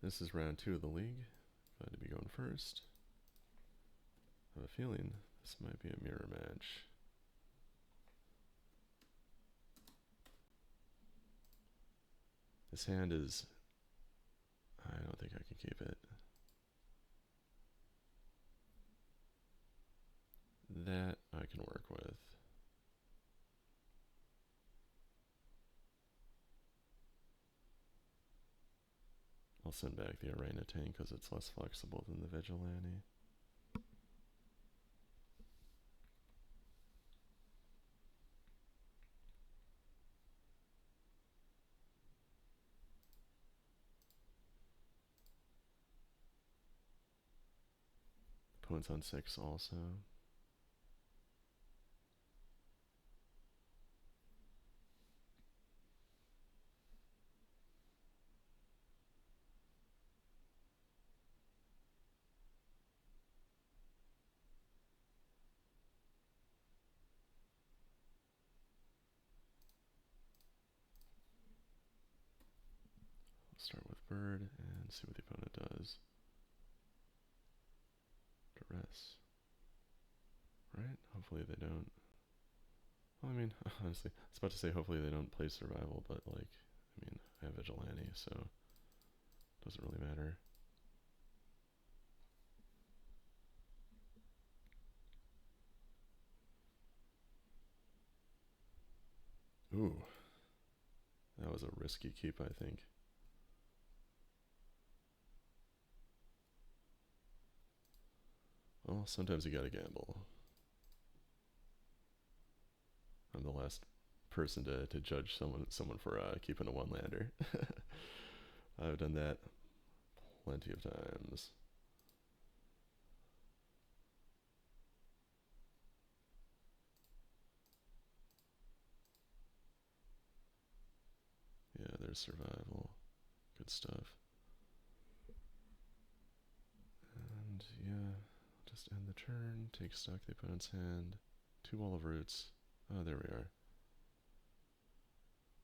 This is round 2 of the league. Glad to be going first. I have a feeling this might be a mirror match. This hand is... I don't think I can keep it. That I can work with. I'll send back the Arena Tank because it's less flexible than the Vigilante. Opponent's on 6 also. Start with Bird and see what the opponent does. Duress. Right? Hopefully they don't. Well, I mean, honestly, I was about to say hopefully they don't play Survival, but like, I mean, I have Vigilante, so it doesn't really matter. Ooh. That was a risky keep, I think. Well, sometimes you gotta gamble. I'm the last person to judge someone for keeping a one-lander. I've done that plenty of times. Yeah, there's Survival. Good stuff. And yeah, just end the turn, take stock the opponent's hand. 2 Wall of Roots. Oh, there we are.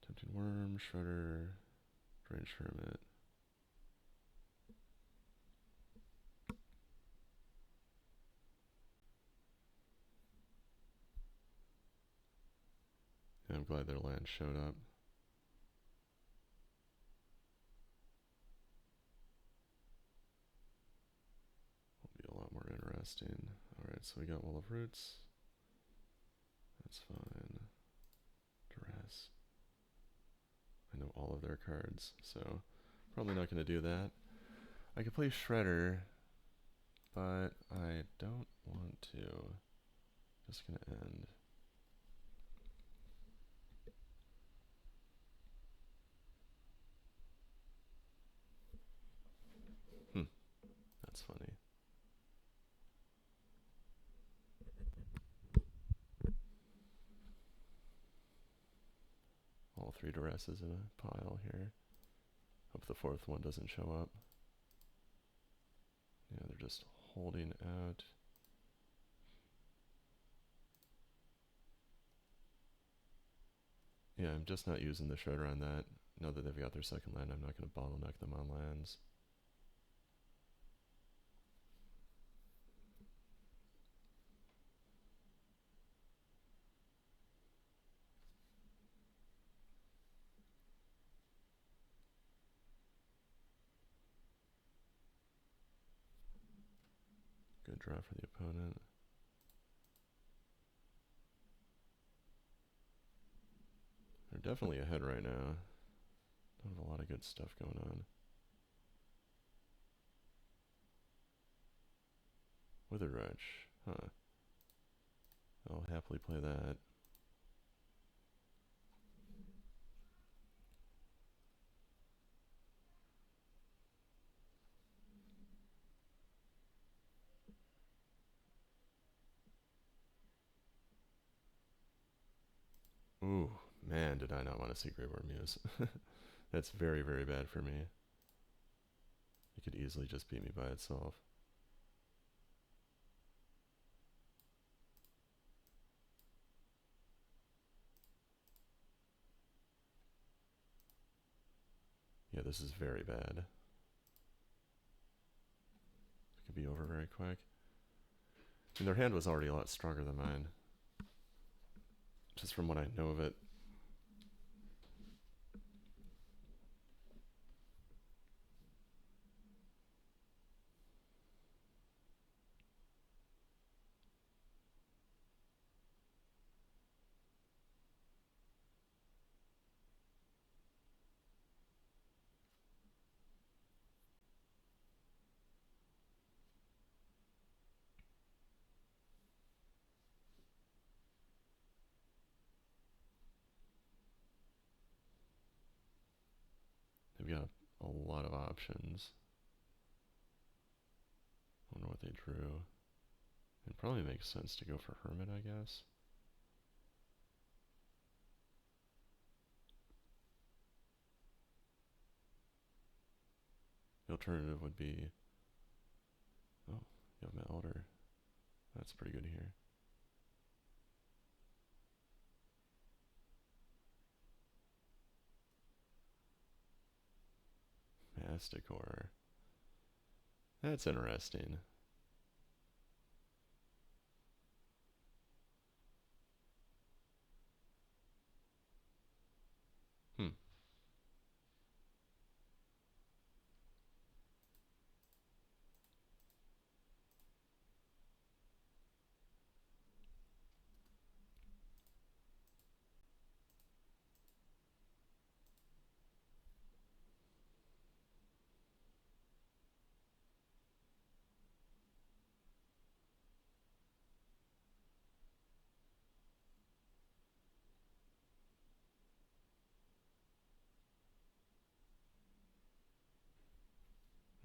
Tempting Worm, Shredder, Range Hermit. Yeah, I'm glad their land showed up. Will be a lot more interesting. Alright, so we got Wall of Roots. That's fine. Duress. I know all of their cards, so probably not going to do that. I could play Shredder, but I don't want to. Just going to end. That's funny. All 3 Duresses in a pile here. Hope the 4th one doesn't show up. Yeah, they're just holding out. Yeah, I'm just not using the Shredder on that. Now that they've got their second land, I'm not going to bottleneck them on lands. Good draw for the opponent. They're definitely ahead right now. Don't have a lot of good stuff going on. Wither Rush, huh. I'll happily play that. Ooh, man, did I not want to see Grey War Muse. That's very, very bad for me. It could easily just beat me by itself. Yeah, this is very bad. could be over very quick. And their hand was already a lot stronger than mine, just from what I know of it. They've got a lot of options. I wonder what they drew. It probably makes sense to go for Hermit, I guess. The alternative would be... Oh, you have my Elder. That's pretty good here. Masticore. That's interesting. Hmm.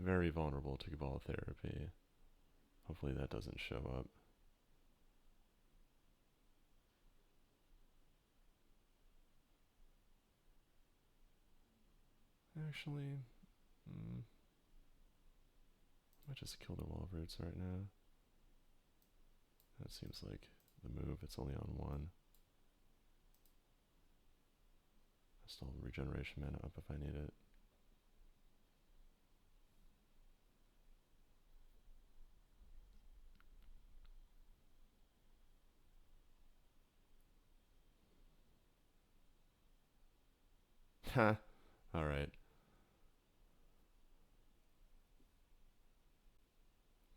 Very vulnerable to Cabal Therapy. Hopefully that doesn't show up. Actually, I might just kill the Wall of Roots right now. That seems like the move. It's only on one. I still have regeneration mana up if I need it. Ha! Alright.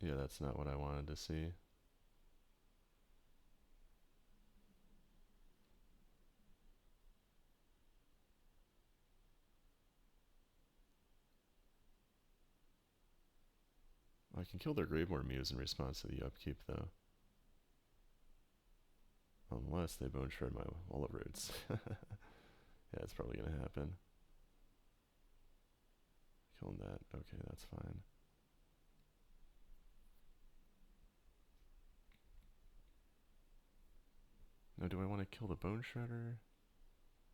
Yeah, that's not what I wanted to see. I can kill their Grave Muse in response to the upkeep, though. Unless they Bone Shred my Wall of Roots. Yeah, it's probably gonna happen. Killing that. Okay, that's fine. Now, do I want to kill the Bone Shredder?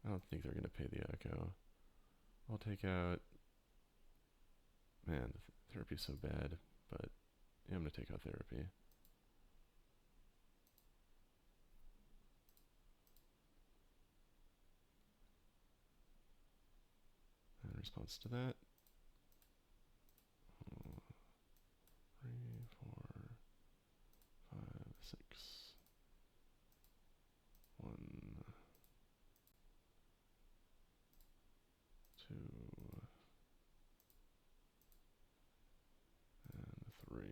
I don't think they're gonna pay the Echo. I'll take out... Man, the Therapy's so bad, but yeah, I'm gonna take out Therapy. In response to that, 3, 4, 5, 6, 1, 2, and 3.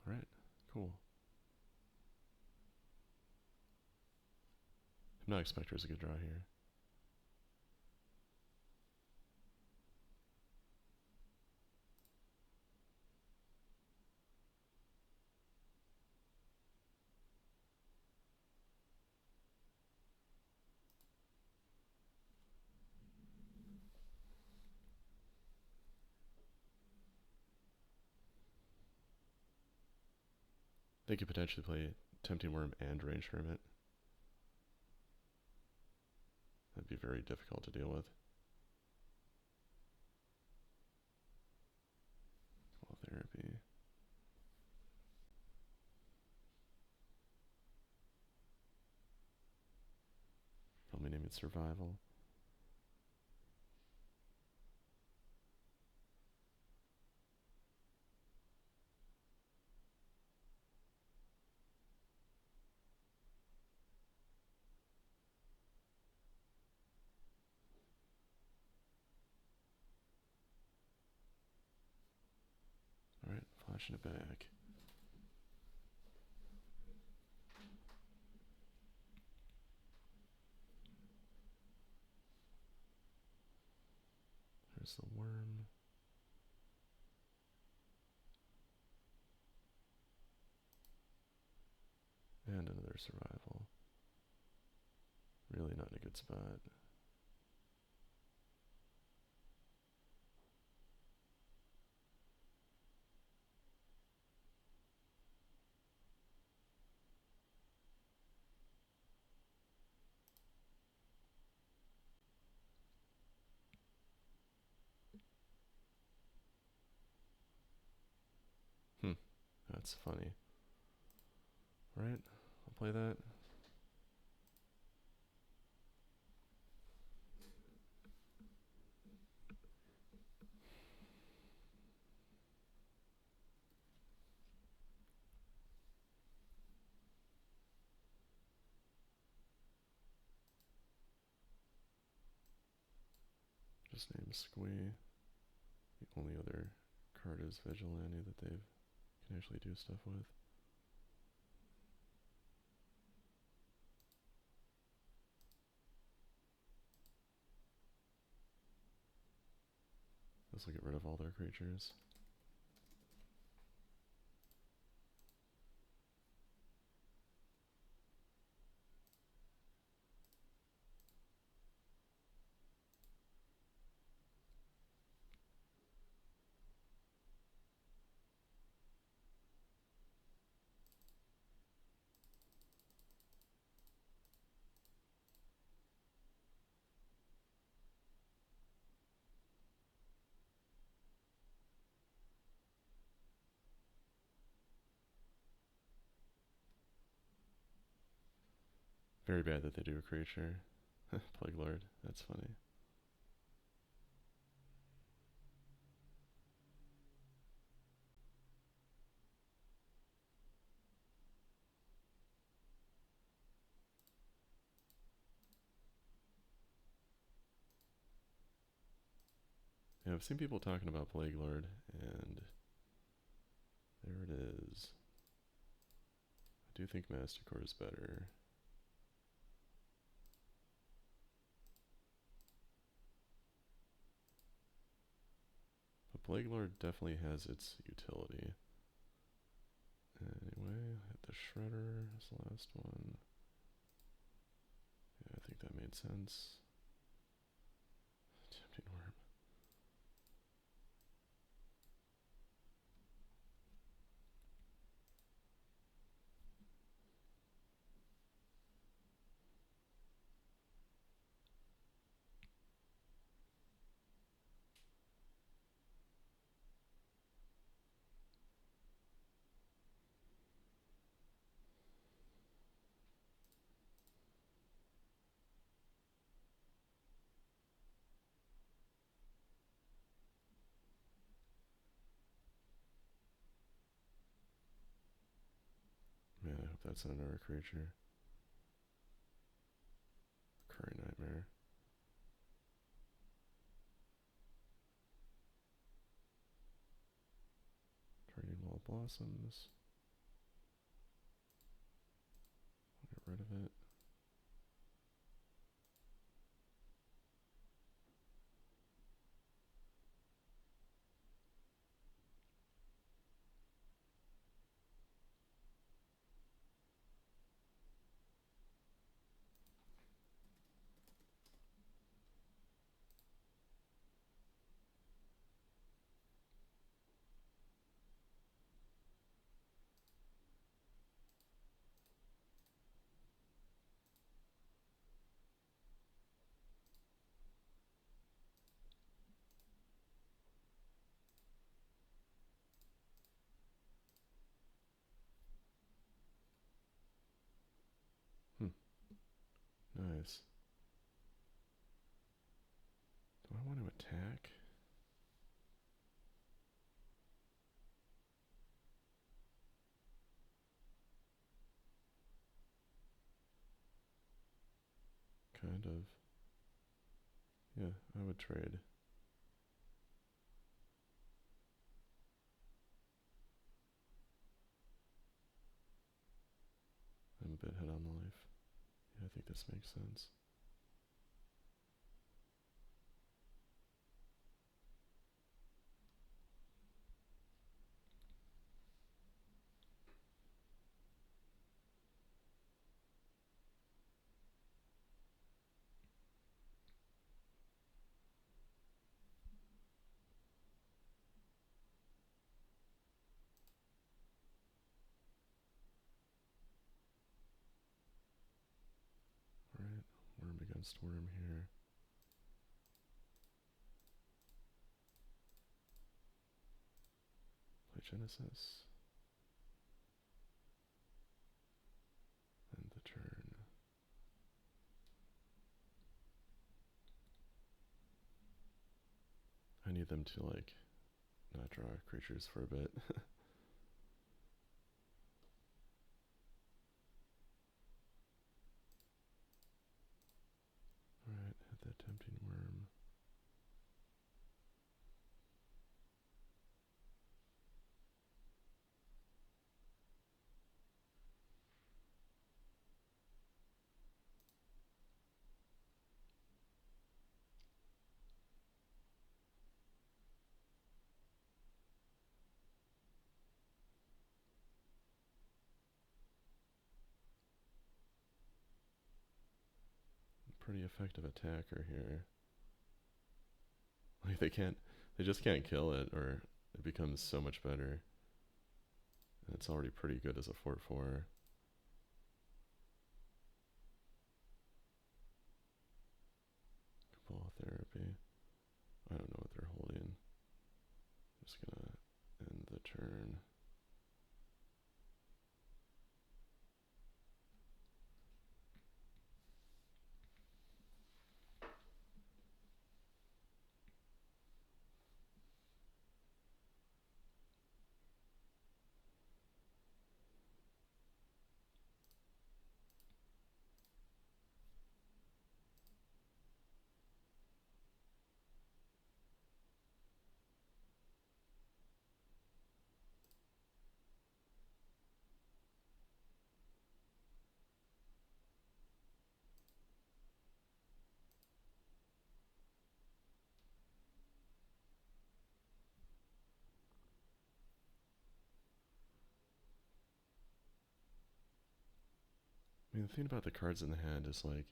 Alright, cool. Hypnotic Spectre is a good draw here. They could potentially play Tempting Worm and Range Hermit. That'd be very difficult to deal with. Well, Therapy. Alright, survival. Alright, flashing it back. There's the worm. And another survival. Really not in a good spot. That's funny. Alright, I'll play that. Just name Squee. The only other card is Vigilante that they can actually do stuff with. This will get rid of all their creatures. Very bad that they do a creature. Plague Lord, that's funny. Yeah, I've seen people talking about Plague Lord, and there it is. I do think Mastercore is better. But Plague Lord definitely has its utility. Anyway, hit the Shredder as the last one. Yeah, I think that made sense. Tempting Worm. Man, I hope that's not another creature. Curry Nightmare. Turning Wall of Blossoms. Get rid of it. want to attack? Kind of. Yeah, I would trade. I'm a bit head on the life. Yeah, I think this makes sense. Alright, worm against worm here. Play Genesis. End the turn. I need them to, like, not draw creatures for a bit. Alright, hit that tempting worm. Pretty effective attacker here. Like they just can't kill it, or it becomes so much better. And it's already pretty good as a 4/4. Ball therapy. I don't know what they're holding. Just gonna end the turn. I mean, the thing about the cards in the hand is, like,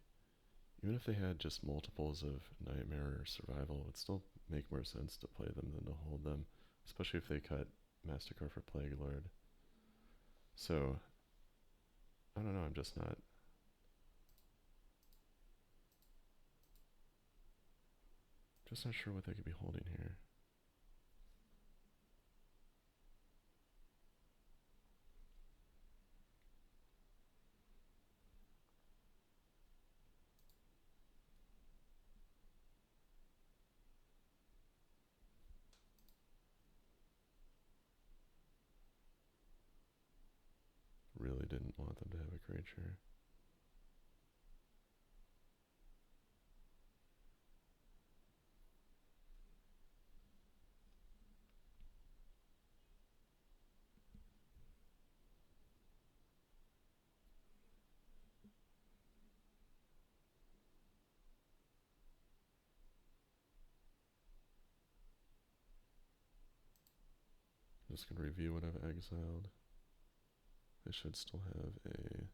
even if they had just multiples of Nightmare or Survival, it would still make more sense to play them than to hold them, especially if they cut Mastercard for Plague Lord. So, I don't know, I'm just not sure what they could be holding here. Really didn't want them to have a creature. Just gonna review what I've exiled. I should still have a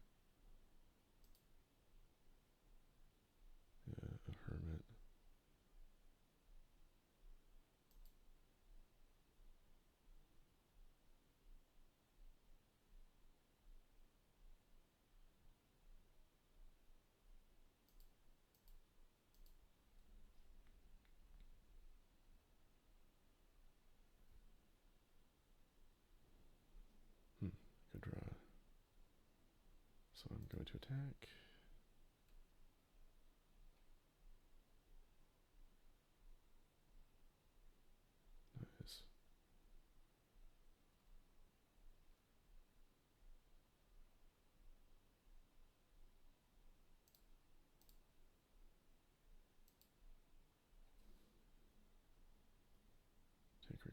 hermit. Good draw. So I'm going to attack.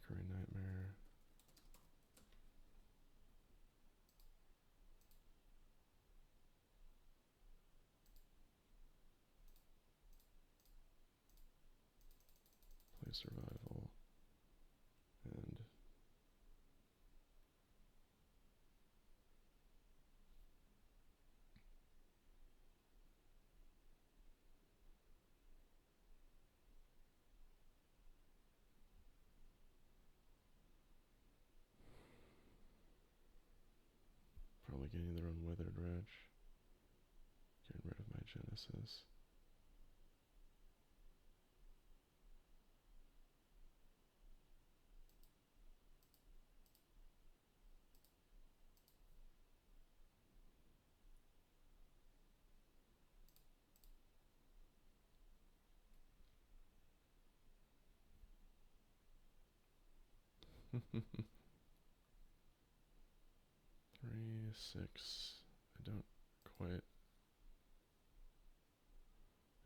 Flickering Nightmare. Play Survival. And probably getting their own Withered Wretch. Getting rid of my Genesis. Three, six. I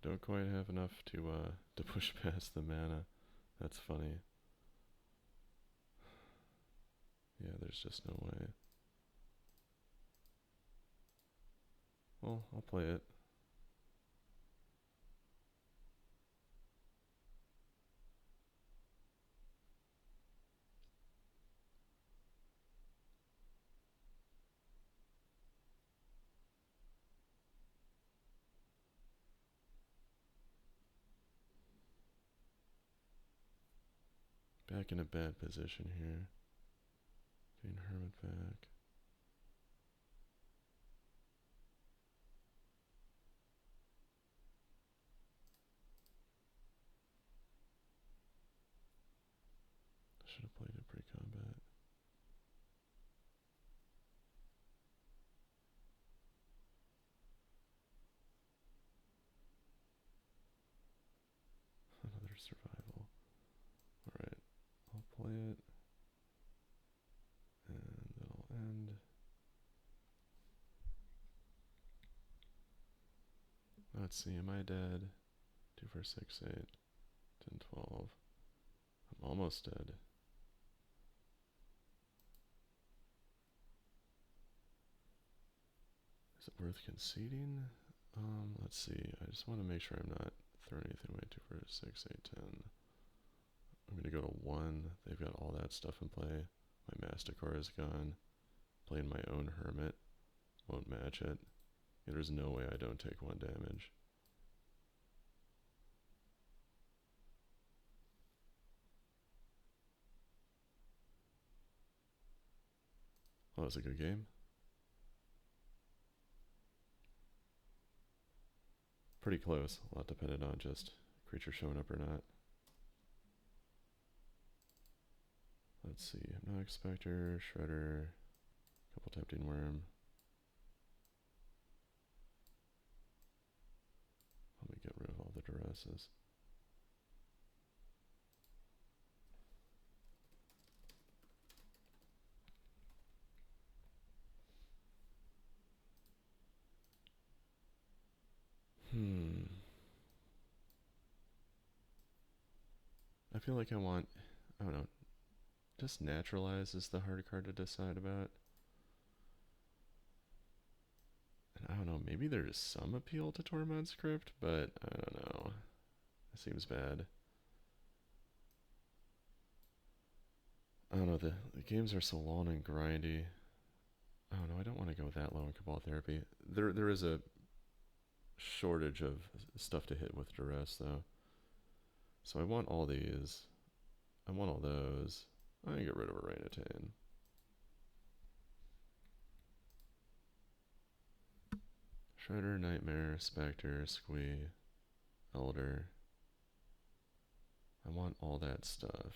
don't quite have enough to push past the mana. That's funny. Yeah, there's just no way. Well, I'll play it. Back in a bad position here. Getting Hermit back. Should have played it pre-combat. Another survival. Alright, I'll play it. And it'll end. Let's see, am I dead? 2, 4, 6, 8, 10, 12. I'm almost dead. Is it worth conceding? Let's see. I just want to make sure I'm not throwing anything away. 2, 4, 6, 8, 10. I'm going to go to 1. They've got all that stuff in play. My Masticore is gone. Playing my own Hermit. Won't match it. Yeah, there's no way I don't take 1 damage. Oh, that was a good game. Pretty close. A lot depended on just creature showing up or not. Let's see. Hypnotic Spectre, Shredder, couple Tempting Worm. Let me get rid of all the duresses. I feel like I want, I don't know, just Naturalize is the hard card to decide about. And I don't know, maybe there's some appeal to Tormod's Crypt, but I don't know. It seems bad. I don't know, the games are so long and grindy. I don't know, I don't want to go that low in Cabal Therapy. There is a shortage of stuff to hit with Duress, though. So I want all these. I want all those. I'm going to get rid of Orangutan. Shredder, Nightmare, Spectre, Squee, Elder. I want all that stuff.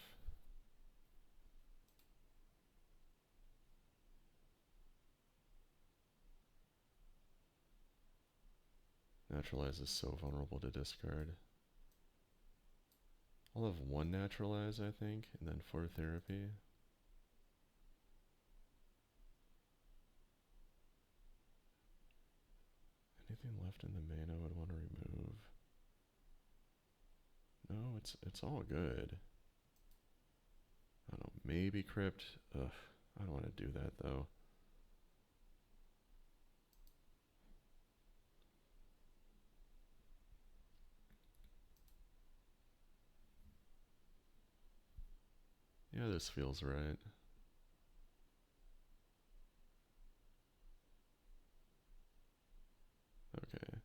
Naturalize is so vulnerable to discard. I'll have 1 Naturalize, I think, and then 4 Therapy. Anything left in the main I would want to remove? No, it's all good. I don't Maybe Crypt. Ugh, I don't want to do that though. Yeah, this feels right. Okay.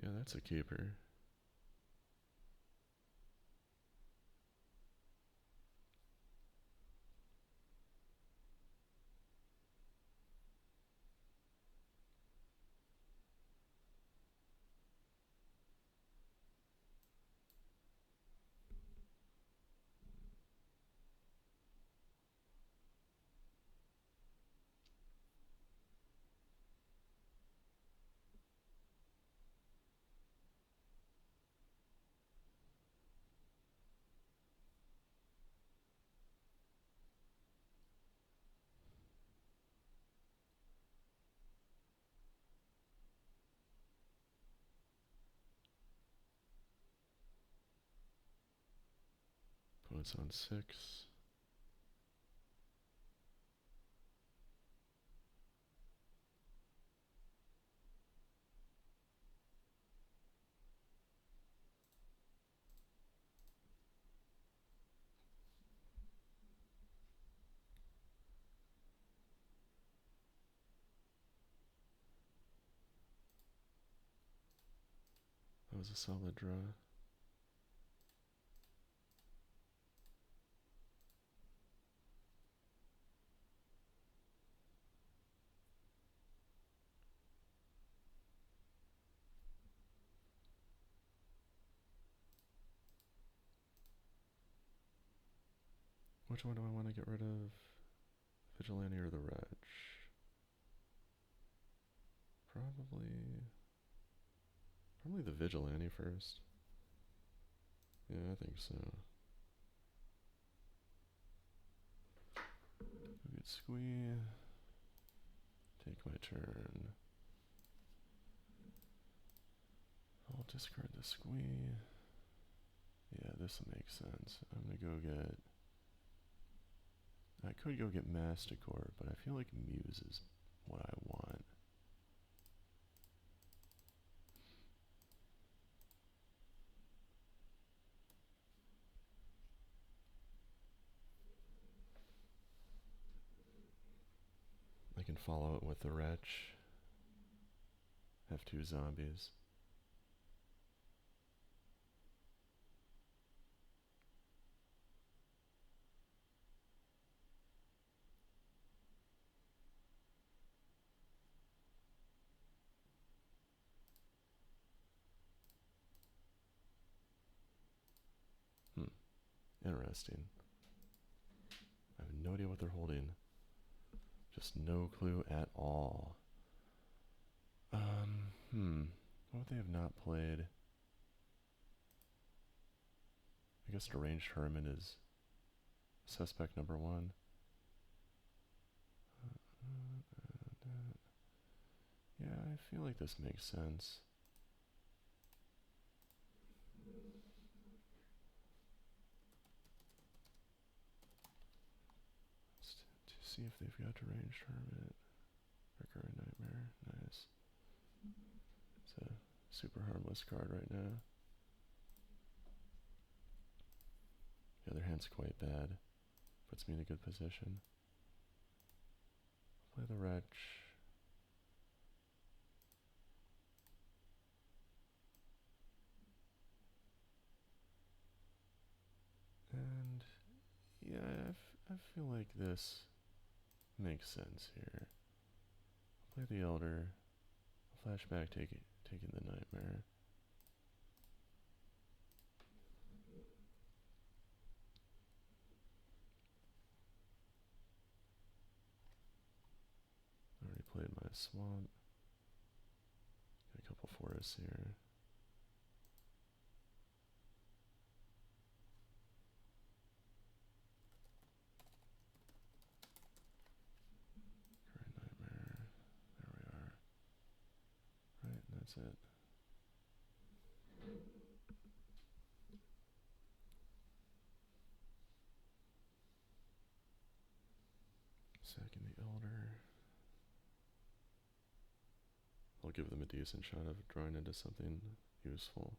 Yeah, that's a keeper. Opponent's on 6. That was a solid draw. Which one do I want to get rid of? Vigilante or the Wretch? Probably the Vigilante first. Yeah, I think so. Good squee. Take my turn. I'll discard the squee. Yeah, this makes sense. I'm gonna go get... I could go get Masticore, but I feel like Muse is what I want. I can follow it with the Wretch. Have 2 zombies. Interesting. I have no idea what they're holding. Just no clue at all. What would they have not played? I guess Deranged Hermit is suspect number 1. Yeah, I feel like this makes sense. To see if they've got Deranged Hermit. Recurring Nightmare. Nice. It's a super harmless card right now. The other hand's quite bad. Puts me in a good position. Play the Wretch. And yeah, I feel like this makes sense here. Play the Elder. Flashback taking the Nightmare. Already played my Swamp. forests here. Great nightmare. There we are. Right, and that's it. Sacking the Elder. I'll give them a decent shot of drawing into something useful.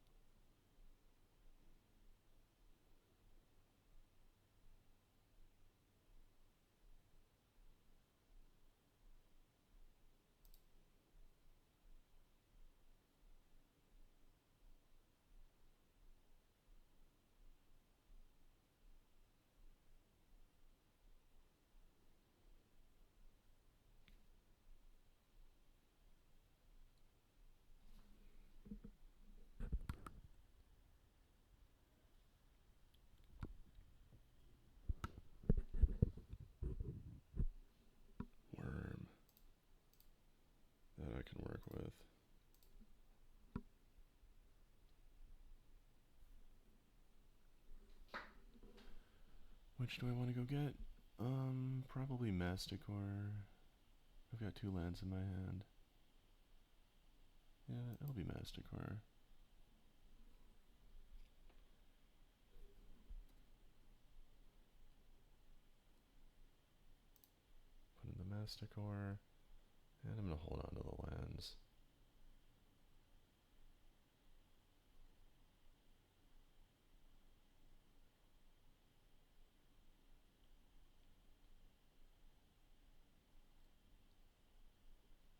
Worm. That I can work with. Which do I want to go get? Probably Masticore. I've got 2 lands in my hand. Yeah, it'll be Masticore. Put in the Masticore. And I'm going to hold on to the lands.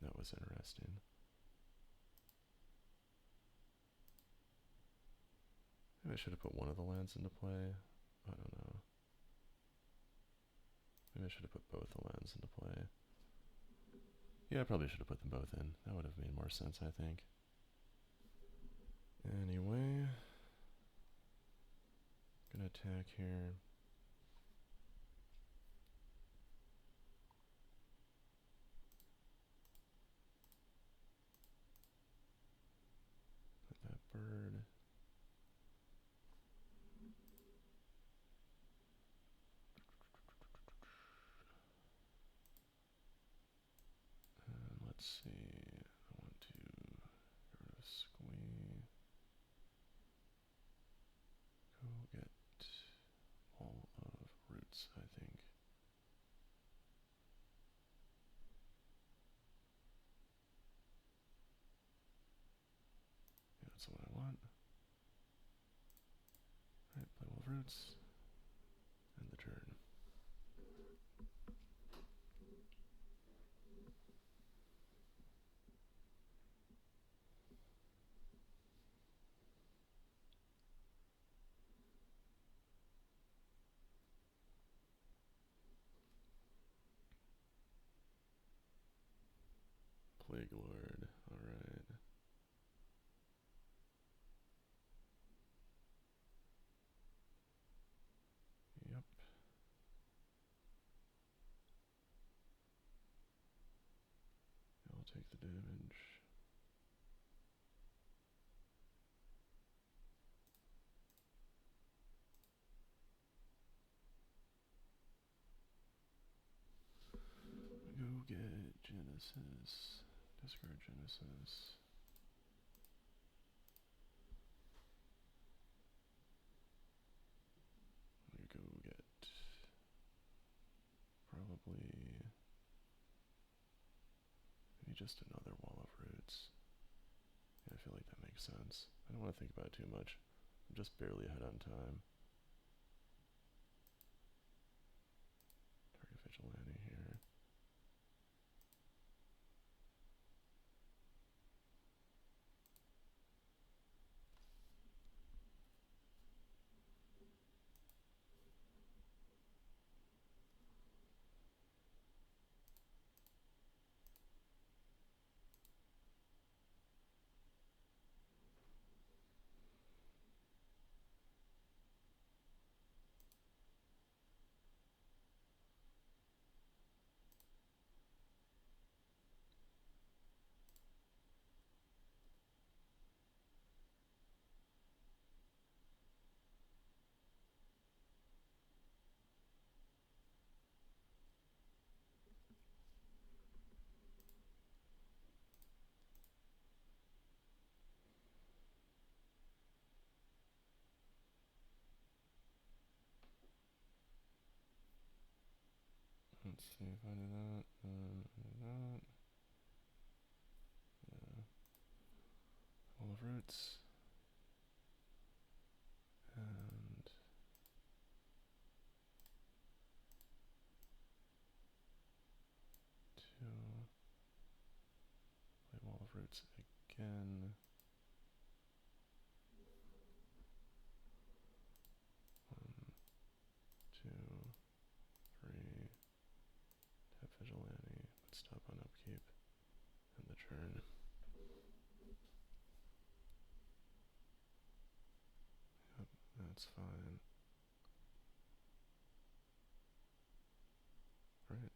That was interesting. Maybe I should have put one of the lands into play. I don't know. Maybe I should have put both the lands into play. Yeah, I probably should have put them both in. That would have made more sense, I think. Anyway. Gonna attack here. Put that bird. And let's see. I want to get rid of Squee. Go get all of roots, I think. Yeah, that's what I want. Alright, play all of roots. End the turn. Plague Lord, alright. Yep. I'll take the damage. Go get Genesis. Discard Genesis. I'm gonna go get probably maybe just another wall of roots. Yeah, I feel like that makes sense. I don't want to think about it too much. I'm just barely ahead on time. Target Vigilante here. let's see if I do that. Do that. Yeah. All of roots. And two. Play wall of roots again. 1, 2, 3. Tap vigilante, but stop on upkeep. And the turn. Yep, that's fine. Right.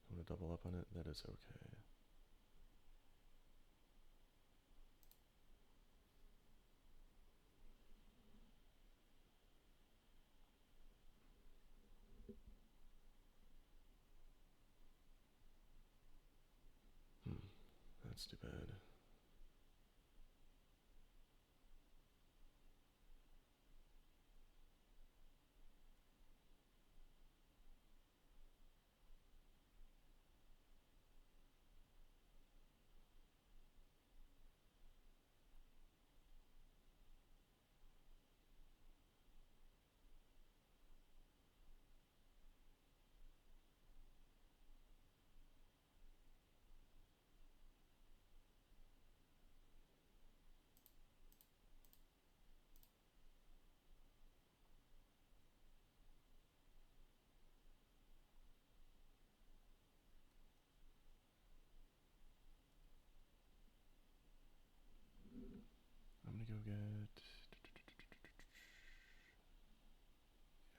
I want to double up on it. That is okay. That's too bad. I'm gonna go get.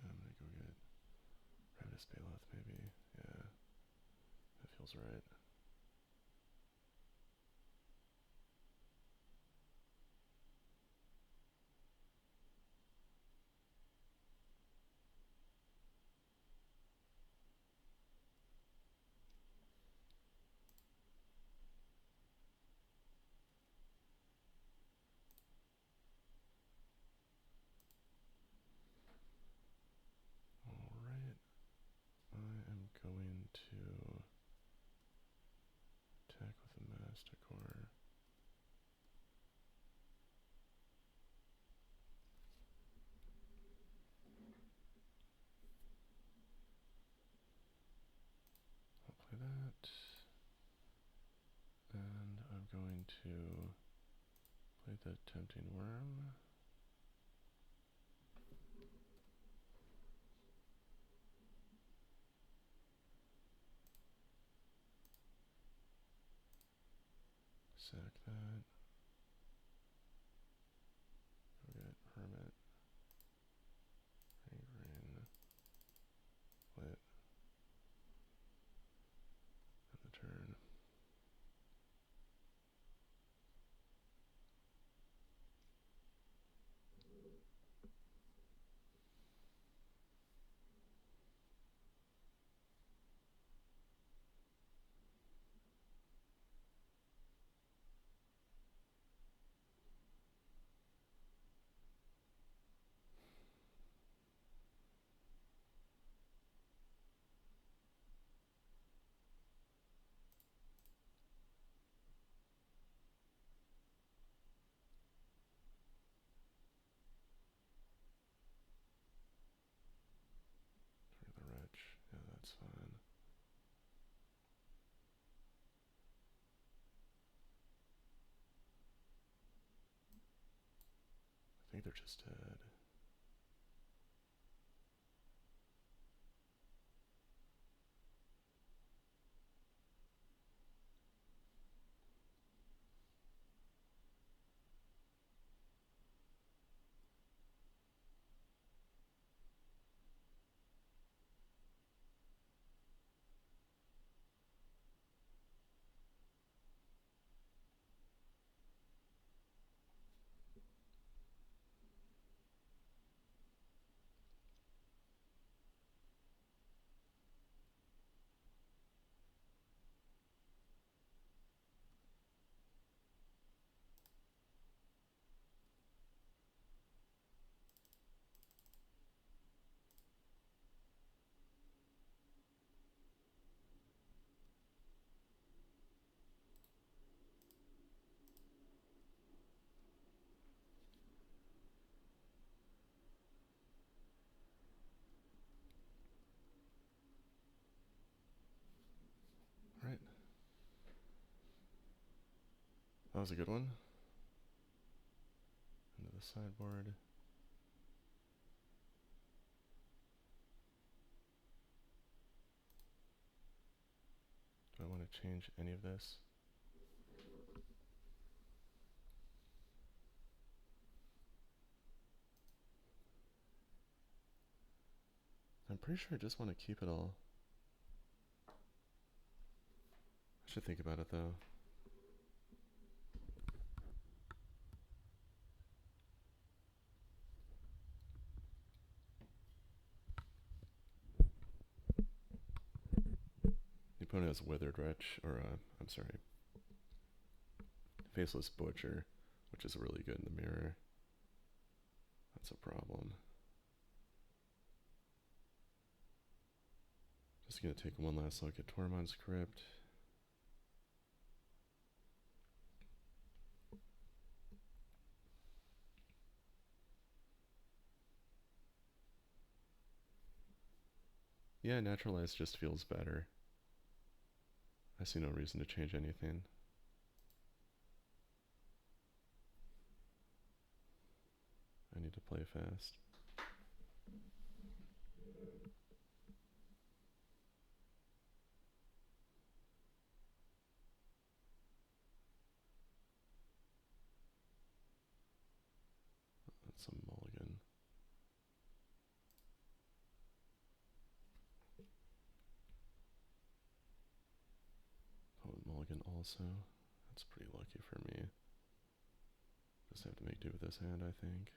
Yeah, I'm gonna go get Ravenous Baloth, maybe. Yeah, that feels right. Alright, I am going to attack with the Masticore. I'll play that. And I'm going to play the Tempting Worm. Sack that. Go get Hermit. Green. Lit. And the turn. Target the Wretch. Yeah, that's fine. I think they're just dead. was a good one. Into the sideboard. Do I want to change any of this? I'm pretty sure I just want to keep it all. I should think about it though. The opponent has Withered Wretch, or I'm sorry, Faceless Butcher, which is really good in the mirror. That's a problem. Just gonna take one last look at Tormod's Crypt. Yeah, Naturalize just feels better. I see no reason to change anything. I need to play fast. That's a mulligan. Poet mulligan also. That's pretty lucky for me. Just have to make do with this hand, I think.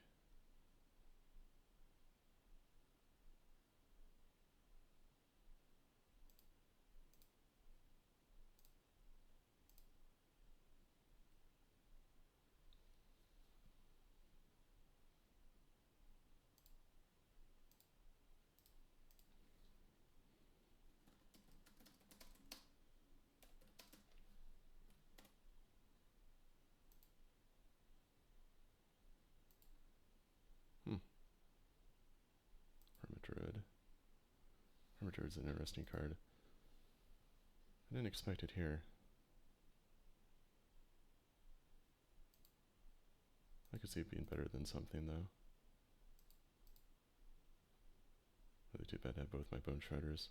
Premodern. Premodern's an interesting card. I didn't expect it here. I could see it being better than something though. Really too bad to have both my Bone Shredders.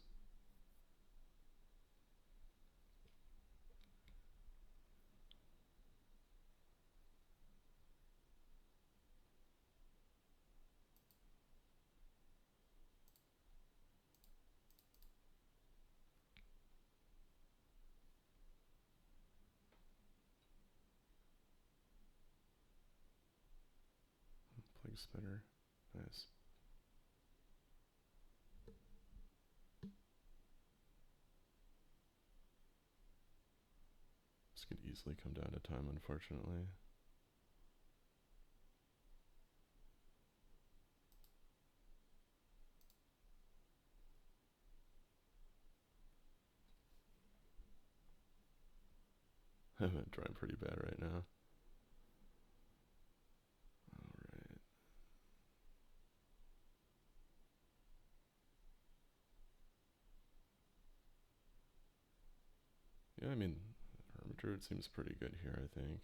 Plague Spitter. Nice. This could easily come down to time, unfortunately. I'm drawing pretty bad right now. Alright. Yeah, I mean, Hermit Druid seems pretty good here, I think.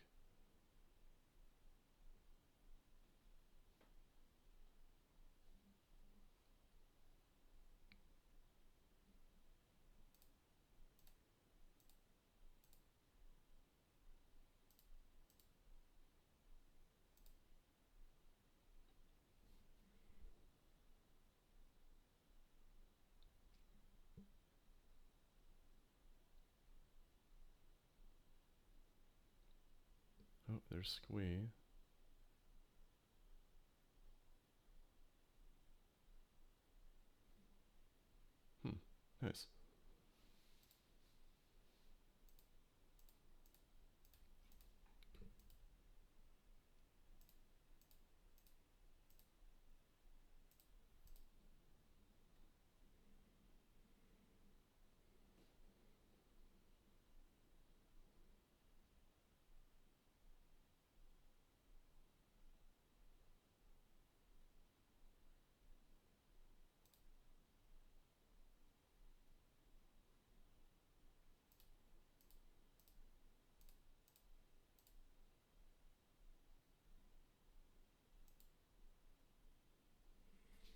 Oh, there's Squee. Nice.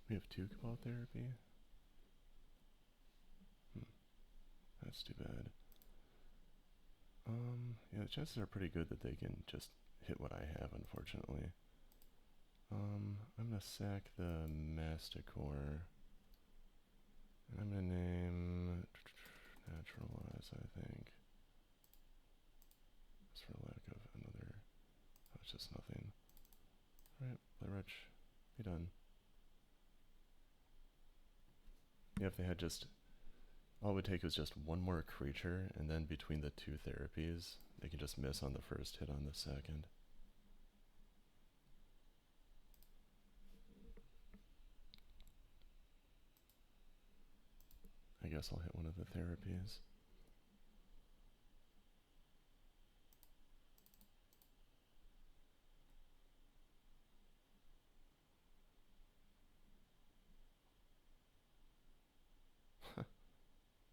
We have 2 Cabal Therapy? That's too bad. Yeah, the chances are pretty good that they can just hit what I have, unfortunately. I'm gonna sack the Masticore. And I'm gonna name Naturalize, I think. Just for lack of another. Oh, it's just nothing. Alright, play rich. Be done. Yeah, if they had just. All it would take was just one more creature, and then between the 2 therapies, they can just miss on the first, hit on the second. I guess I'll hit one of the therapies.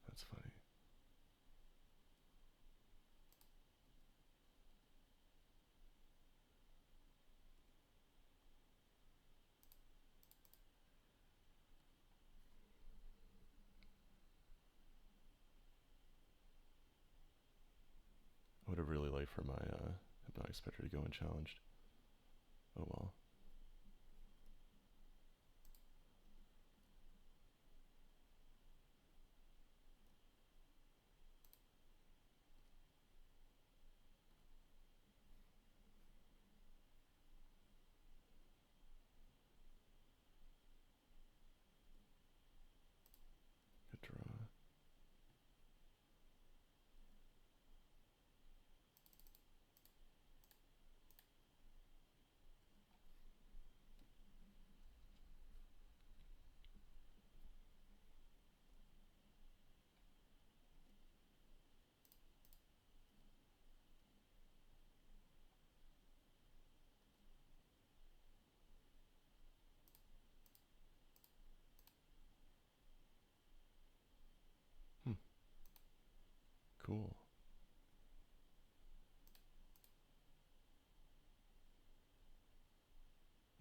That's funny. I would have really liked for my Hypnotic Spectre to go unchallenged. Oh well. Good draw. Hmm. Cool.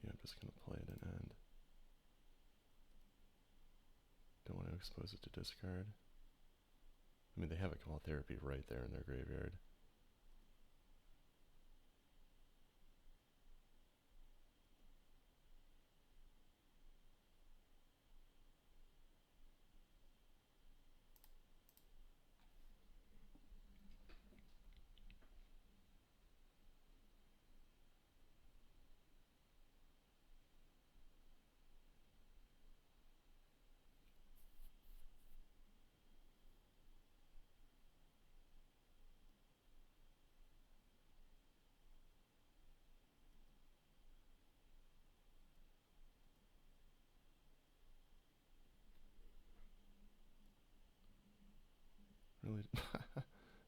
Yeah, I'm just gonna play it and end. Don't want to expose it to discard. I mean, they have a Cabal Therapy right there in their graveyard. Really?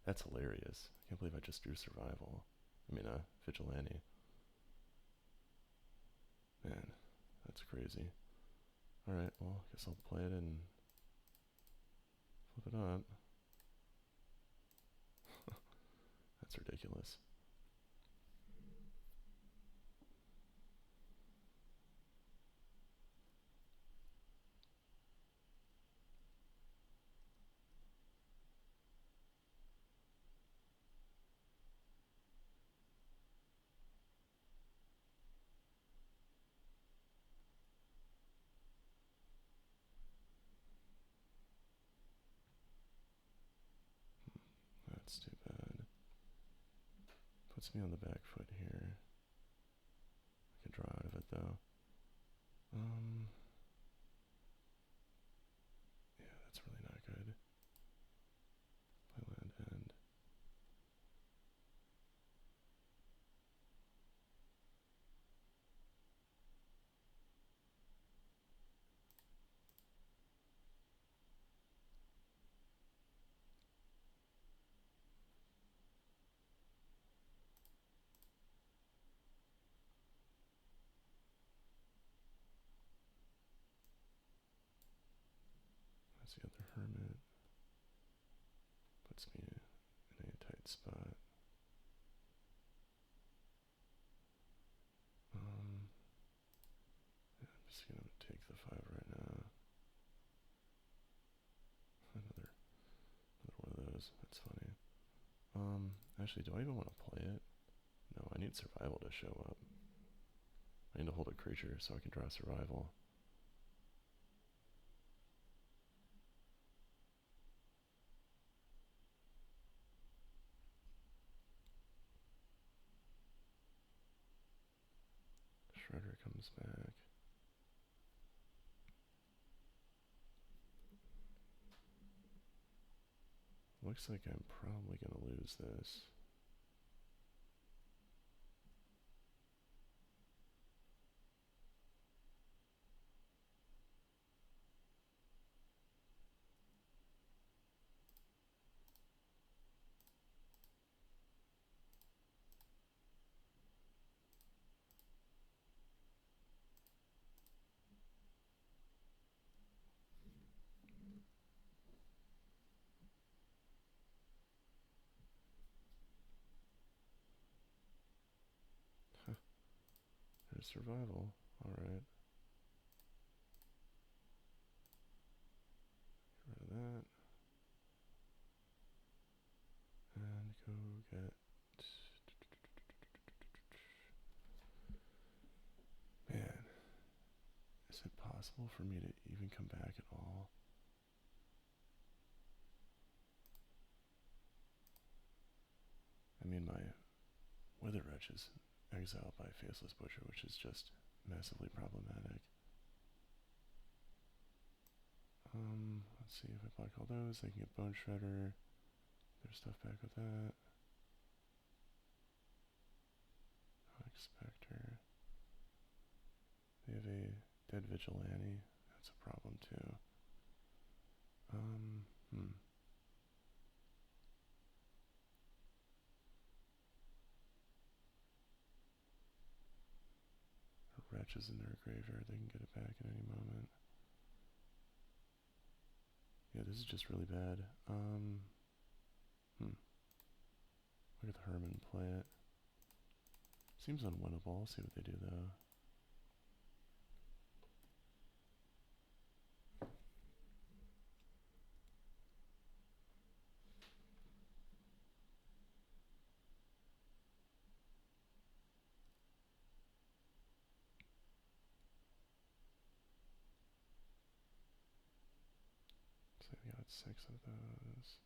That's hilarious. I can't believe I just drew Survival. I mean, Vigilante. Man, that's crazy. Alright, well, I guess I'll play it and flip it up. That's ridiculous. That's too bad. Puts me on the back foot here. I can draw out of it though. Yeah, that's really not good. Play land end. is. That's funny. Actually, do I even want to play it? No, I need survival to show up. I need to hold a creature so I can draw survival. Shredder comes back. Looks like I'm probably going to lose this. There's survival. Alright. Get rid of that. And go get... Man. Is it possible for me to even come back at all? I mean, my Wither Wretch is exiled by Faceless Butcher, which is just massively problematic. Let's see if I block all those. They can get Bone Shredder. Their stuff back with that. Spectre. They have a Dead Vigilante. That's a problem too. A Wretch is in their graveyard. They can get it back at any moment. Yeah, this is just really bad. Look at the Herman play it. Seems unwinnable. I'll see what they do though. So we got 6 of those.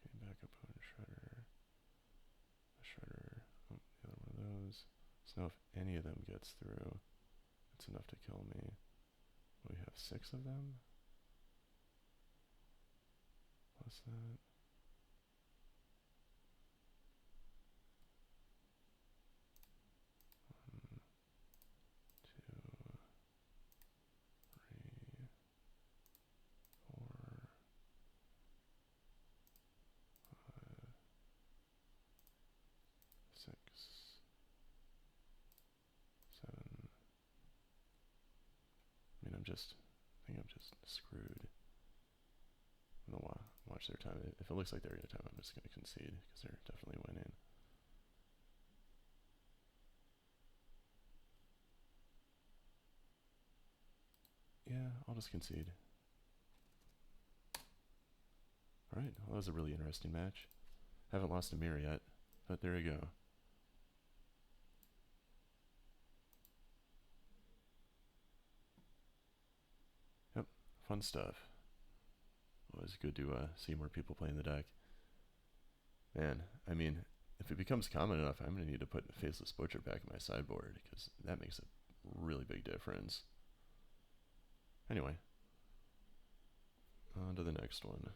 Came back up on Shredder. A Shredder. Oh, the other one of those. So now if any of them gets through, it's enough to kill me. We have 6 of them. Plus that. 1, 2, 3, 4, 5, 6, 7. I mean, I think I'm just screwed. I'm gonna watch their time. If it looks like they're gonna time, I'm just gonna concede because they're definitely winning. Yeah, I'll just concede. Alright, well, that was a really interesting match. Haven't lost a mirror yet, but there you go. Yep, fun stuff. Always good to see more people playing the deck. Man, I mean, if it becomes common enough, I'm going to need to put Faceless Butcher back in my sideboard, because that makes a really big difference. Anyway, on to the next one.